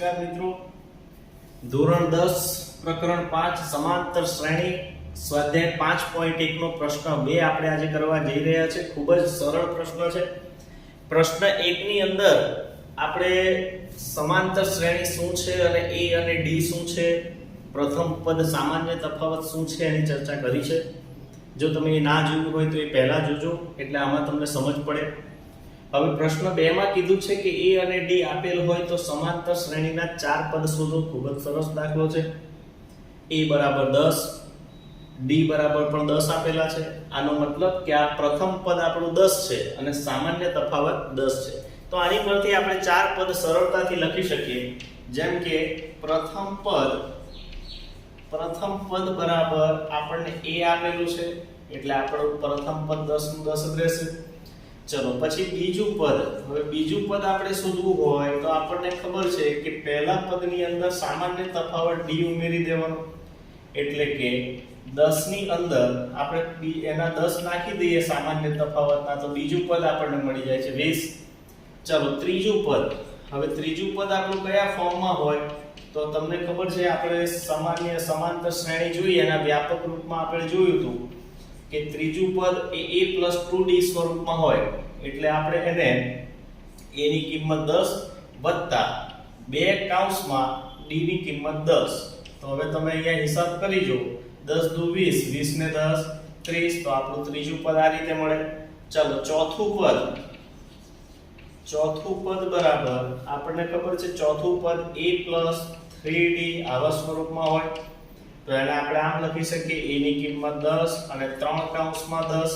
નમસ્કાર મિત્રો, ધોરણ 10 પ્રકરણ 5 સમાંતર શ્રેણી સ્વાધ્યાય 5.1 નો પ્રશ્ન 2 આપણે આજે કરવા જઈ રહ્યા છે। ખૂબ જ સરળ પ્રશ્ન છે। પ્રશ્ન 1 ની અંદર આપણે સમાંતર શ્રેણી શું છે અને a અને d શું છે, પ્રથમ પદ સામાન્ય તફાવત શું છે એની ચર્ચા કરી છે। જો તમે એ ના જોયું હોય તો એ પહેલા જોજો, એટલે આમાં તમને સમજ પડે। હવે પ્રશ્ન 2 માં કીધું છે કે a અને d આપેલ હોય તો સમાંતર શ્રેણીના 4 પદ શોધો। ખૂબ જ સરસ દાખલો છે। a બરાબર 10, d બરાબર પણ 10 આપેલા છે। આનો મતલબ કે આ પ્રથમ પદ આપણું 10 છે અને સામાન્ય તફાવત 10 છે। તો આની પરથી આપણે 4 પદ સરળતાથી લખી શકીએ, જેમ કે પ્રથમ પદ બરાબર આપણને a આપેલું છે, એટલે આપણું પ્રથમ પદ 10 નું 10 જ રહેશે। ચલો પછી બીજું પદ, હવે બીજું પદ આપણે શોધવું હોય તો આપણને ખબર છે કે પહેલા પદની અંદર સામાન્ય તફાવત d ઉમેરી દેવાનો, એટલે કે 10 ની અંદર આપણે એના 10 નાખી દઈએ સામાન્ય તફાવતના, તો બીજું પદ આપણને મળી જાય છે 20। ચલો ત્રીજું પદ, હવે ત્રીજું પદ આપણું કયા ફોર્મમાં હોય તો તમને ખબર છે, આપણે સમાંતર શ્રેણી જોઈએ એના વ્યાપક રૂપમાં આપણે જોયું હતું કે ત્રીજું પદ એ a + 2d સ્વરૂપમાં હોય, એટલે આપણે એને a ની કિંમત 10 વત્તા 2 કૌંસમાં d ની કિંમત 10। તો હવે તમે અહીંયા હિસાબ કરી જો, 10 દુ 20, 20 ને 10 30, તો આપણું ત્રીજું પદ આ રીતે મળે। ચલો ચોથું પદ બરાબર આપણને ખબર છે ચોથું પદ a + 3d આવા સ્વરૂપમાં હોય, તો એને આપણે આમ લખી શકીએ a ની કિંમત 10 અને 3 કૌંસમાં 10,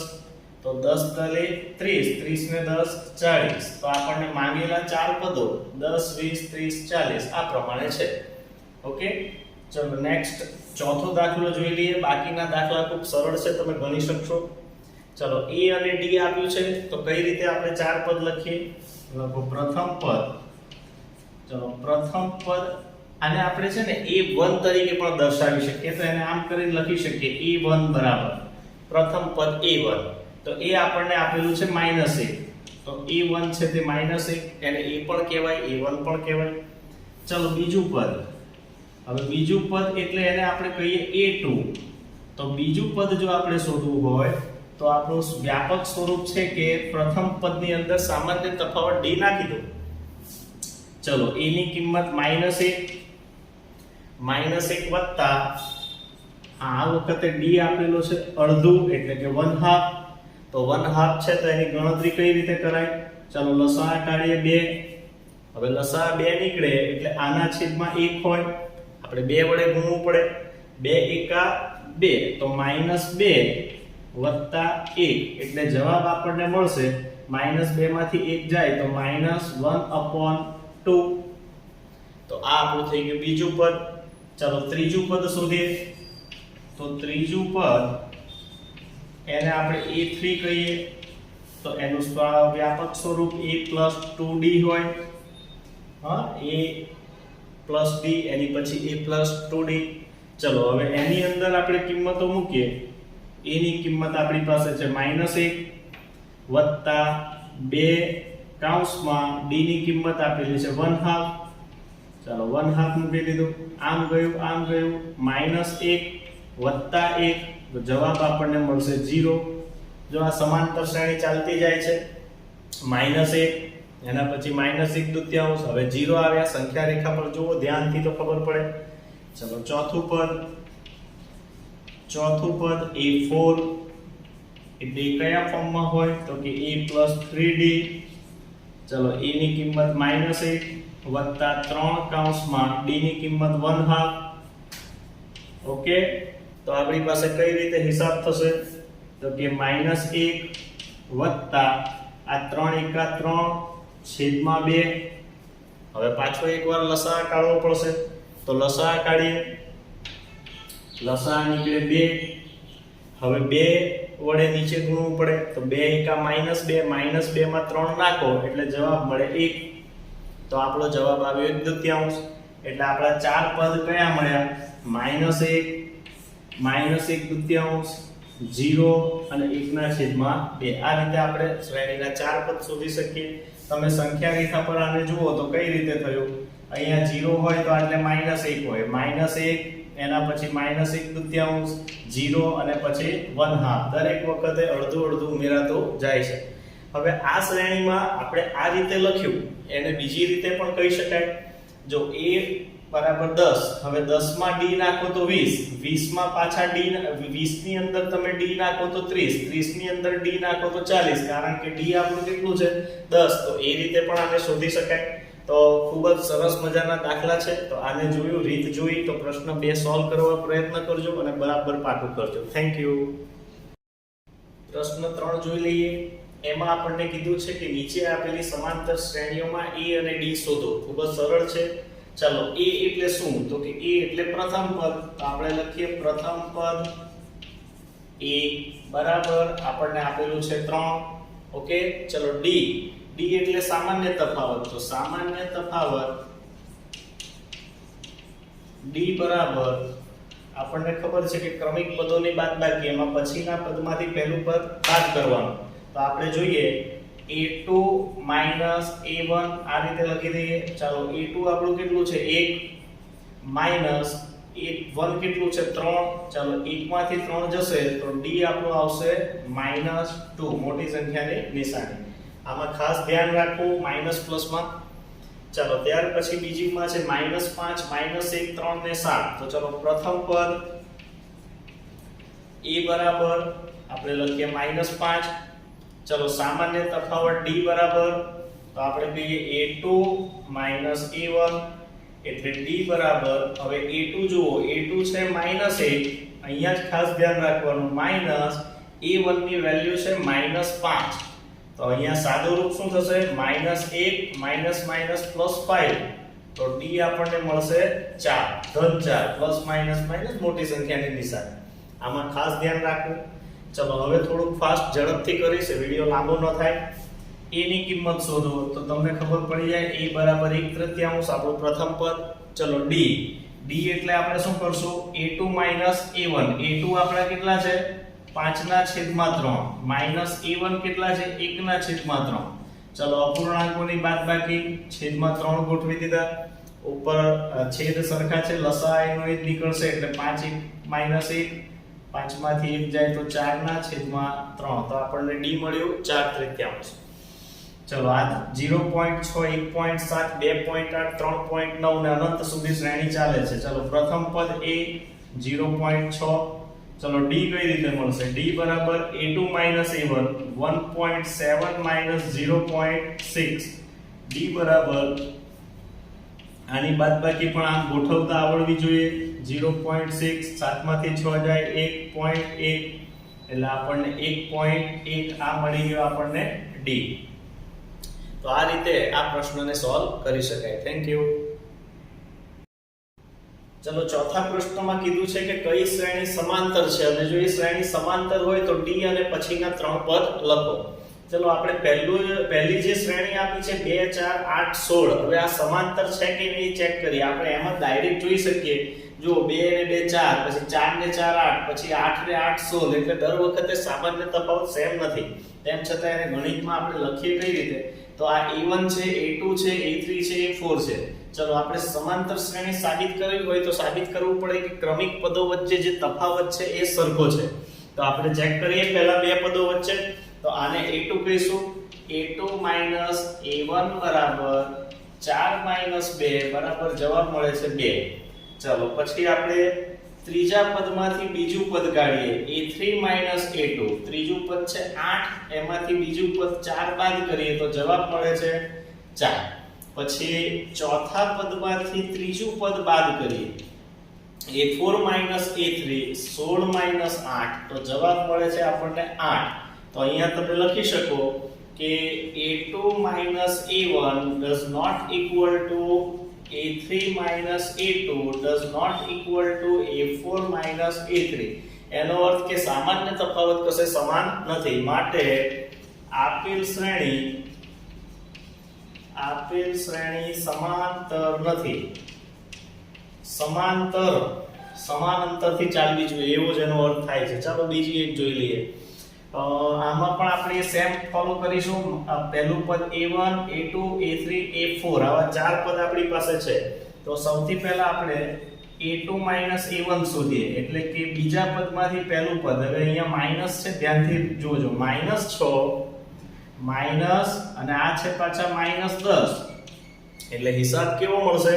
તો 10 તલે 30, 30 ને 10 40, તો આપણને માંગેલા 4 પદો 10 20 30 40 આ પ્રમાણે છે। ઓકે, ચલો નેક્સ્ટ ચોથો દાખલો જોઈ લઈએ। બાકીના દાખલા ખૂબ સરળ છે, તમે ગણી શકશો। ચલો a અને d આપ્યું છે, તો કઈ રીતે આપણે 4 પદ લખીએ? લખો પ્રથમ પદ, આને આપણે છે ને a1 તરીકે પણ દર્શાવી શકીએ, તો એને આમ કરીને લખી શકીએ a1 બરાબર પ્રથમ પદ a1, તો એ આપણને આપેલું છે -1, તો a1 છે તે -1, એને a પણ કહેવાય a1 પણ કહેવાય। ચલો બીજું પદ, હવે બીજું પદ એટલે એને આપણે કહીએ a2, તો બીજું પદ જો આપણે શોધવું હોય તો આપણું વ્યાપક સ્વરૂપ છે કે પ્રથમ પદની અંદર સામાન્ય તફાવત d નાખી દો। ચલો a ની કિંમત -1 વત્તા આ વખતે d આપેલો છે અડધું, એટલે કે 1/2, તો 1/2 છે તો એની ગણતરી કઈ રીતે કરાય? ચલો લસા કાઢીએ 2, હવે લસા 2 નીકળે એટલે આના છેદમાં 1 હોય, આપણે 2 વડે ગુણવું પડે, 2 એકા 2, તો -2 વત્તા 1, એટલે જવાબ આપણને મળશે -2 માંથી 1 જાય તો -1/2, તો આ આપણું થઈ ગયું બીજું પદ। ચલો ત્રીજું પદ શોધીએ, તો ત્રીજું પદ એને આપણે a3 કહીએ, તો એનું વ્યાપક સ્વરૂપ a + 2d હોય, હા a + d એની પછી a + 2d। ચલો હવે એની અંદર આપણે કિંમતો મૂકીએ, a ની કિંમત આપણી પાસે છે -1 વત્તા 2 કૌંસમાં d ની કિંમત આપેલી છે 1/2, ચાલો 1/2 મૂકી દીધું, આમ ગયું -1 વત્તા 1, તો જવાબ આપણને મળશે 0। જો આ સમાંતર શ્રેણી ચાલતી જાય છે, -1 એના પછી -1/2, હવે 0 આવ્યા, સંખ્યા રેખા પર જુઓ ધ્યાનથી તો ખબર પડે। ચલો ચોથું પદ a4, એટલે કયા ફોર્મમાં હોય તો કે a + 3d। ચલો a ની કિંમત -1 વત્તા 3 કૌંસમાં d ની કિંમત 1/2। ઓકે, તો આપણી પાસે કઈ રીતે હિસાબ થશે તો કે -1 વત્તા આ 3 એકા 3 છેદમાં 2, હવે પાછો એકવાર લસા કાઢવો પડશે, તો લસા કાઢીએ, લસા નીકળે 2, હવે 2 વડે નીચે ગુણવું પડે, તો 2 એકા -2, -2 માં 3 નાખો એટલે જવાબ મળે 1, તો આપણો જવાબ આવ્યો 1/2। એટલે આપણા 4 પદ કયા મળ્યા? -1/2, 0 અને 1/2। આ રીતે આપણે શ્રેણીના 4 પદ શોધી શકીએ। તમે સંખ્યા રેખા પર આને જુઓ તો કઈ રીતે થયું? અહીંયા 0 હોય તો એટલે -1 હોય, -1 એના પછી -1/2 0 અને પછી 1/2 દરેક વખતે અડધું અડધું ઉમેરાતો જાય છે. હવે આ શ્રેણીમાં આપણે આ રીતે લખ્યું, એને બીજી રીતે પણ કહી શકાય. જો a બરાબર 10, હવે 10 માં d નાખો તો 20, 20 માં પાછા d, 20 ની અંદર તમે d નાખો તો 30, 30 ની અંદર d નાખો તો 40, કારણ કે d આપણું કેટલું છે 10. તો એ રીતે પણ આને શોધી શકાય. તો ખૂબ જ સરસ મજાના દાખલા છે. તો આને જોયું, રીત જોઈ, તો પ્રશ્ન 2 સોલ્વ કરવા પ્રયત્ન કરજો અને બરાબર પાકું કરજો. Thank you. પ્રશ્ન 3 જોઈ લઈએ. એમાં આપણને કીધું છે કે નીચે આપેલી સમાંતર શ્રેણીઓમાં a અને d શોધો. ખૂબ જ સરળ છે. ચાલો, a એટલે શું? તો કે a એટલે પ્રથમ પદ. તો આપણે લખીએ પ્રથમ પદ a બરાબર આપણને આપેલું છે 3. ઓકે, ચલો d એટલે સામાન્ય તફાવત. તો સામાન્ય તફાવત d બરાબર આપણને ખબર છે કે ક્રમિક પદોની બાદબાકી, એમાં પછીના પદમાંથી પહેલું પદ બાદ કરવાનું. તો આપણે જોઈએ a2 a1 આ રીતે લખી દઈએ. ચાલો, a2 આપણું કેટલું છે 1 માઈનસ a1 કેટલું છે 3. ચાલો, 1 માંથી 3 જશે તો d આપણું આવશે -2, મોટી સંખ્યાની નિશાની. આમાં ખાસ ધ્યાન રાખવું માઈનસ પ્લસમાં. ચાલો, ત્યાર પછી બીજીમાં છે -5 -1 3 ને 7. તો ચલો, પ્રથમ પદ a બરાબર આપણે લખીએ -5. ચલો, સામાન્ય તફાવત d બરાબર તો આપણે કહીએ a2 a1 એટલે d બરાબર, હવે a2 જુઓ, a2 છે -1, અહીંયા જ ખાસ ધ્યાન રાખવાનું, માઈનસ a1 ની વેલ્યુ છે -5. તો અહીંયા સાદું રૂપ શું થશે? -1 માઈનસ માઈનસ +5. તો d આપણને મળશે 4, ધન 4, પ્લસ માઈનસ માઈનસ મોટી સંખ્યાની નિશાની. આમાં ખાસ ધ્યાન રાખવું. ચલો, હવે થોડુંક ફાસ્ટ ઝડપથી કરીશ, વિડિયો લાંબો ન થાય. a ની કિંમત શોધો તો તમને ખબર પડી જાય. a બરાબર 1/3 આપણું પ્રથમ પદ. ચલો, d એટલે આપણે શું કરશું? a2 a1. a2 આપણા કેટલા છે? 5/3 માઈનસ a1 કેટલા છે? 1/3. ચલો, અપૂર્ણાંકોની બાદબાકી છેદમાં 3 ગોઠવી દીધા. ઉપર છેદ સરખા છે, લસા એનો જ નીકળશે એટલે 5 -1, 5 માંથી 1 જાય તો 4/3. તો આપણને d મળ્યું 4/3. ચલો, આ 0.6 1.7 2.8 3.9 ને અનંત સુધી શ્રેણી ચાલે છે. ચલો, પ્રથમ પદ a 0.6. ચલો, d કઈ રીતે મળશે? d બરાબર a2 a1 1.7 0.6. d બરાબર આની બાદબાકી પણ આમ ગોઠવતા આવડવી જોઈએ. 0.6 7 માંથી 6 જાય 1.1 એટલે આપણને 1.1 આ મળી ગયો આપણને d. તો આ રીતે આ પ્રશ્નને સોલ્વ કરી શકાય. Thank you. ચલો, ચોથા પ્રશ્નમાં કીધું છે કે કઈ શ્રેણી સમાંતર છે, અને જો એ શ્રેણી સમાંતર હોય તો d અને પછીના 3 પદ લખો. ચલો, આપણે પહેલી જે શ્રેણી આપી છે 2 4 8 16. હવે આ સમાંતર છે કે નહીં ચેક કરીએ. આપણે એમ જ ડાયરેક્ટ જોઈ શકીએ. જો 2 ને 2 4, પછી 4 ને 4 8, પછી 8 ને 8 16. એટલે દર વખતે સામાન્ય તફાવત સેમ નથી. તેમ છતાં એને ગણિતમાં આપણે લખીએ કઈ રીતે? તો આ a1 છે, a2 છે, a3 છે, a4 છે. ચલો, આપણે સમાંતર શ્રેણી સાબિત કરવી હોય તો સાબિત કરવું પડે કે ક્રમિક પદો વચ્ચે જે તફાવત છે એ સરખો છે. તો આપણે ચેક કરીએ પહેલા બે પદો વચ્ચે. તો આને a2 કહીશું. a2 a1 બરાબર 4 2 બરાબર જવાબ મળે છે 2. ચલો, પછી આપણે ત્રીજા પદમાંથી બીજું પદ કાઢીએ. a3 a2. ત્રીજું પદ છે 8, એમાંથી બીજું પદ 4 બાદ કરીએ તો જવાબ મળે છે 4. પછી ચોથા પદમાંથી ત્રીજું પદ બાદ કરીએ. a4 a3 16 8 તો જવાબ મળે છે આપણને 8. તો અહીંયા તમે લખી શકો કે a2 a1 does not equal to a3 a2 does not equal to a4 a3. એનો અર્થ કે સામાન્ય તફાવત કશે સમાન નથી. માટે આપેલ શ્રેણી સમાંતર નથી. સમાન અંતરથી ચાલવી જોઈએ એવો જ એનો અર્થ થાય છે. ચાલો, બીજી એક જોઈ લઈએ. આમાં પણ આપણે સેમ ફોલો કરીશું. પહેલું પદ a1 a2 a3 a4 આવા ચાર પદ આપણી પાસે છે. તો સૌથી પહેલા આપણે a2 a1 શોધીએ, એટલે કે બીજા પદમાંથી પહેલું પદ. હવે અહીંયા માઈનસ છે, ધ્યાનથી જોજો. -6 માઈનસ અને આ છે પાછા -10, એટલે હિસાબ કેવો મળશે?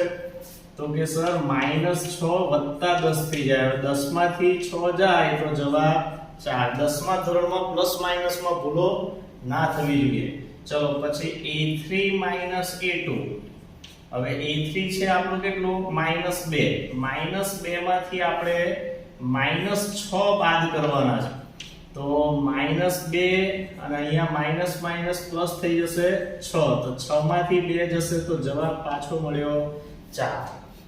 તો કે સર -6 + 10 થઈ જાય. 10 માંથી 6 જાય તો જવાબ 4. 10મા ધોરણમાં પ્લસ માઈનસમાં ભૂલો ના થવી જોઈએ. ચલો પછી a3 a2. હવે a3 છે આપણું કેટલું? -2. -2 માંથી આપણે -6 બાદ કરવાના છે. તો -2 અને અહીંયા માઈનસ માઈનસ પ્લસ થઈ જશે 6. તો 6 માંથી 2 જશે તો જવાબ પાછો મળ્યો 4.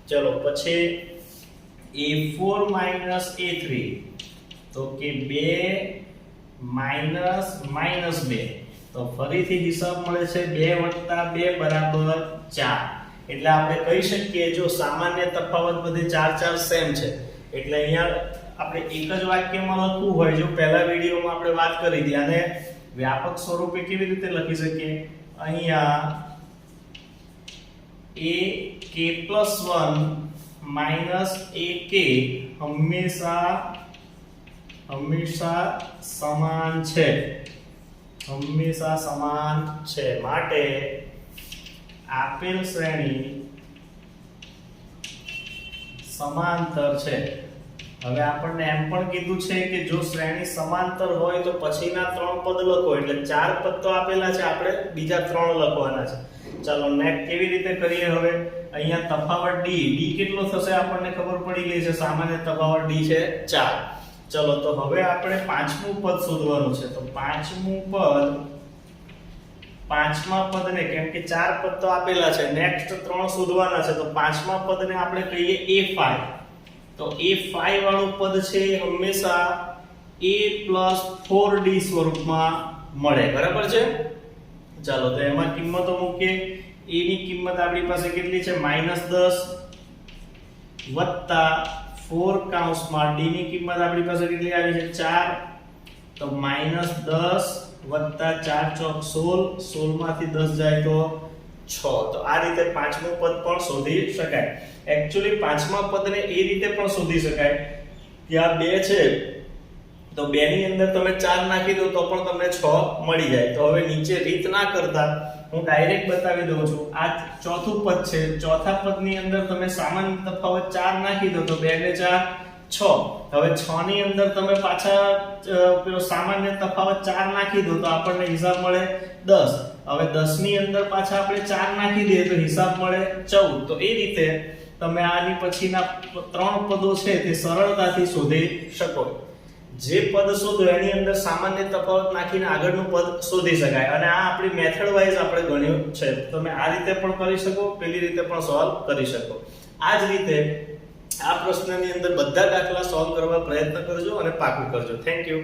ચલો પછી a4 a3. તો કે 2 -2. તો ફરીથી હિસાબ મળે છે 2 + 2 = 4. એટલે આપણે કહી શકીએ જો સામાન્ય તફાવત બધે 4 સેમ છે. એટલે અહીંયા આપણે એક જ વાક્યમાં લખવું હોય, જો પહેલા વિડિયોમાં આપણે વાત કરી હતી, અને વ્યાપક સ્વરૂપે કેવી રીતે લખી શકીએ? અહીંયા ak+1 ak હંમેશા સમાન છે. હંમેશા સમાન છે. માટે આપેલ શ્રેણી સમાંતર છે. હવે આપણને એમ પણ કીધું છે કે જો શ્રેણી સમાંતર હોય તો પછીના 3 પદ લખો. એટલે 4 પદ તો આપેલા છે, આપણે બીજા 3 લખવાના છે. ચાલો નેક્સ્ટ કેવી રીતે કરીએ? હવે અહીંયા તફાવત d કેટલો થશે આપણને ખબર પડી ગઈ છે. સામાન્ય તફાવત d છે 4. ચલો તો હવે આપણે પાંચમું પદ શોધવાનું છે. તો પાંચમું પદ, પાંચમા પદને, કેમ કે 4 પદ તો આપેલા છે, નેક્સ્ટ 3 શોધવાના છે. તો પાંચમા પદને આપણે કહીએ a5. તો a5 વાળું પદ છે હંમેશા a+4d સ્વરૂપમાં મળે. બરાબર છે? ચાલો તો એમાં કિંમતો મૂકીએ. a ની કિંમત આપણી પાસે કેટલી છે? -10 વત્તા 4 કૌંસમાં d ની કિંમત આપણી પાસે કેટલી આવી છે? 4. તો -10 વત્તા 4 ચોક 16, 16 માંથી 10 જાય તો 6. તો આ રીતે પાંચમું પદ પણ શોધી શકાય. એક્ચ્યુઅલી પાંચમા પદને એ રીતે પણ શોધી શકાય કે આ 2 છે તો 2 ની અંદર તમે 4 નાખી દો તો પણ તમને 6 મળી જાય. તો હવે નીચે રીત ના કરતા હું ડાયરેક્ટ બતાવી દઉં છું. આ ચોથું પદ છે. ચોથા પદની અંદર તમે સામાન્ય તફાવત 4 નાખી દો તો 2 ને 4 6. હવે 6 ની અંદર તમે પાછા પેલો સામાન્ય તફાવત 4 નાખી દો તો આપણને હિસાબ મળે 10. હવે 10 ની અંદર પાછા આપણે 4 નાખી દઈએ તો હિસાબ મળે 14. તો એ રીતે તમે આની પછીના 3 પદો છે તે સરળતાથી શોધી શકો. જે પદ શોધો એની અંદર સામાન્ય તફાવત નાખીને આગળનું પદ શોધી શકાય. અને આ આપણી મેથડ વાઇઝ આપણે ગણ્યું છે. તમે આ રીતે પણ કરી શકો, પેલી રીતે પણ સોલ્વ કરી શકો. આ જ રીતે આ પ્રશ્નની અંદર બધા દાખલા સોલ્વ કરવા પ્રયત્ન કરજો અને પાકું કરજો. Thank you.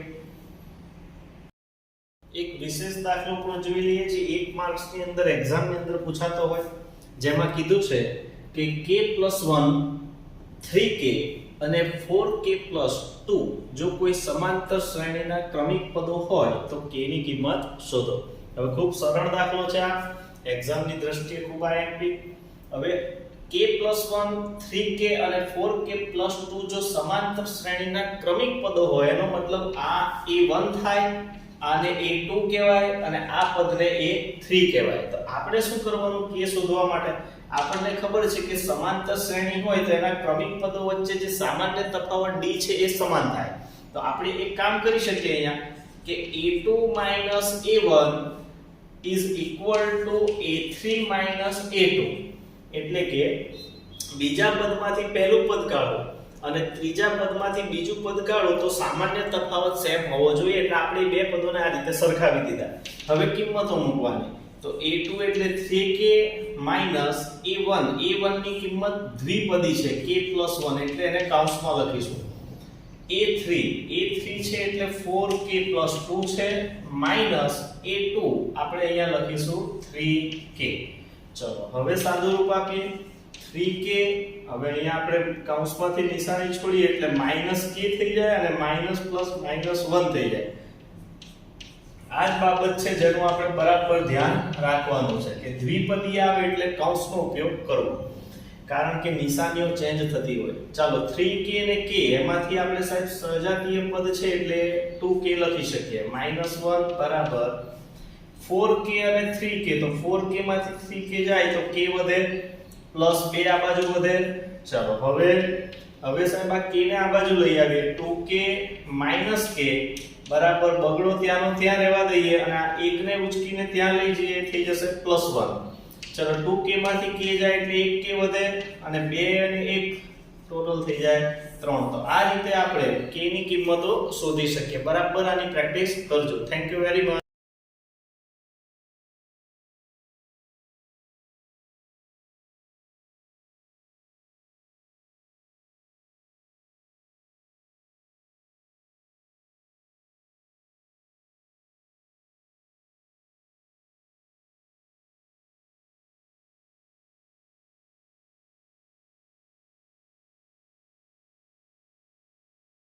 એક વિશેષ દાખલો પણ જોઈ લઈએ છીએ. 1 માર્ક્સની અંદર એક્ઝામની અંદર પૂછાતો હોય, જેમાં કીધું છે કે k+1 3k અને 4k+2 જો કોઈ સમાંતર શ્રેણીના ક્રમિક પદો હોય તો k ની કિંમત શોધો. હવે ખૂબ સરળ દાખલો છે આ, એક્ઝામની દ્રષ્ટિએ ખૂબ આઈએમપી. હવે k+1 3k અને 4k+2 જો સમાંતર શ્રેણીના ક્રમિક પદો હોય, એનો મતલબ આ a1 થાય, આને a2 કહેવાય અને આ પદને a3 કહેવાય. તો આપણે શું કરવાનું k શોધવા માટે? આપણને ખબર છે કે સમાંતર શ્રેણી હોય તો એના ક્રમિક પદો વચ્ચે જે સામાન્ય તફાવત d છે એ સમાન થાય. તો આપણે એક કામ કરી શકીએ અહીંયા કે a2 a1 is equal to a3 a2. એટલે કે બીજા પદમાંથી પહેલું પદ કાઢો અને ત્રીજા પદમાંથી બીજું પદ કાઢો તો સામાન્ય તફાવત સેમ હોવો જોઈએ. એટલે આપણે બે પદોને આ રીતે સરખાવી દીધા. હવે કિંમતો મૂકવાની. તો a2 એટલે 3k a1. a1 ની કિંમત દ્વિપદી છે, k+1 એટલે એને કૌંસમાં લખીશું. a3 છે એટલે 4k+2 છે માઈનસ a2 આપણે અહીંયા લખીશું 3k. ચલો હવે સાદું રૂપ આપીએ. 3k હવે અહીંયા આપણે કૌંસમાંથી નિશાની છોડીએ એટલે -k થઈ જાય અને માઈનસ પ્લસ -1 થઈ જાય. આ જ બાબત છે જેનું આપણે બરાબર ધ્યાન રાખવાનું છે કે દ્વિપદી આવે એટલે કૌંસનો ઉપયોગ કરવો, કારણ કે નિશાનીઓ ચેન્જ થતી હોય. ચાલો 3k અને k એમાંથી આપણે સાહેબ સજાતીય પદ છે એટલે 2k લખી શકીએ. -1 બરાબર 4k અને 3k, તો 4k માંથી 3k જાય તો k વધે પ્લસ 2 આ બાજુ વધે. ચાલો હવે સાહેબ આ k ને આ બાજુ લઈ આવીએ. 2k - k બરાબર બગડો ત્યાંનો ત્યાં રહેવા દઈએ અને આ 1 ને ઉચકીને ત્યાં લઈ જઈએ, થઈ જશે +1. ચલો 2k માંથી k જાય એટલે 1k વધે અને 2 અને 1 ટોટલ થઈ જાય 3. તો આ રીતે આપણે k ની કિંમતો શોધી શકીએ. બરાબર આની પ્રેક્ટિસ કરજો. Thank you very much.